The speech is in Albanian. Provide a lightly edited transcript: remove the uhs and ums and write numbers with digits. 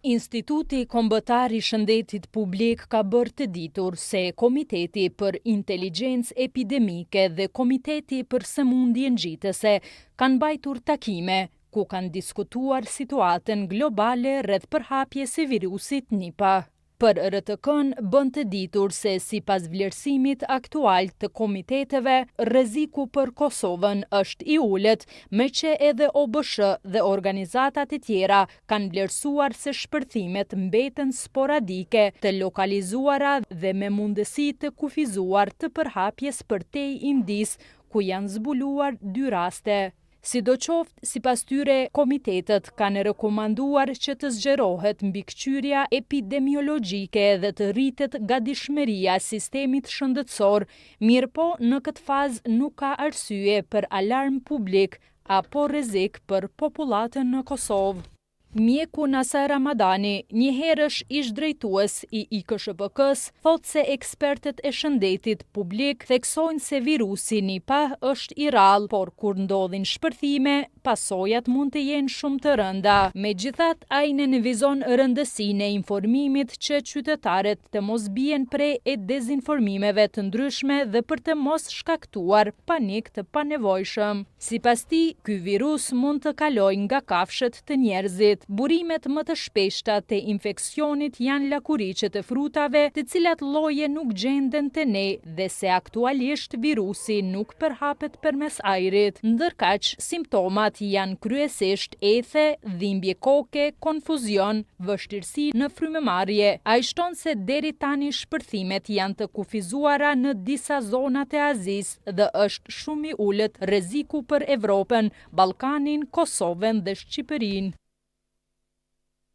Instituti Kombëtar i Shëndetit Publik ka bërë të ditur se Komiteti për Inteligjencë Epidemike dhe Komiteti për Sëmundje Ngjitëse kanë mbajtur takime ku kanë diskutuar situatën globale rreth përhapjes së virusit Nipah. Për RTK-n bën të ditur se sipas vlerësimit aktual të komiteteve, rreziku për Kosovën është i ulët, meqë edhe OBSH dhe organizatat e tjera kanë vlerësuar se shpërthimet mbeten sporadike, të lokalizuara dhe me mundësi të kufizuar të përhapjes përtej indis, ku janë zbuluar 2 raste. Sidoqoftë, sipas tyre, komitetet kanë rekomanduar që të zgjerohet mbikëqyrja epidemiologjike dhe të rritet gatishmëria e sistemit shëndetësor, mirëpo në këtë fazë nuk ka arsye për alarm publik apo rrezik për popullatën në Kosovë. Mjeku Nasser Ramadani, njëherësh ish drejtues i IKSHBK-s, thotë se ekspertët e shëndetit publik theksojnë se virusi Nipah është i rrallë, por kur ndodhin shpërthime, pasojat mund të jenë shumë të rënda. Megjithatë, ai nënvizon rëndësinë e informimit që qytetarët të mos bien prej e dezinformimeve të ndryshme dhe për të mos shkaktuar panik të panevojshëm. Sipas tij, ky virus mund të kalojë nga kafshët të njerëzit. Burimet më të shpeshta të infeksionit janë lakuriqet e frutave, të cilat lloje nuk gjenden te ne dhe se aktualisht virusi nuk përhapet përmes ajrit. Ndërkaq, simptomat janë kryesisht ethe, dhimbje koke, konfuzion, vështirësi në frymëmarrje. Ai shton se deri tani shpërthimet janë të kufizuara në disa zonat e Azisë dhe është shumë i ulët rreziku për Evropën, Ballkanin, Kosovën dhe Shqipërinë.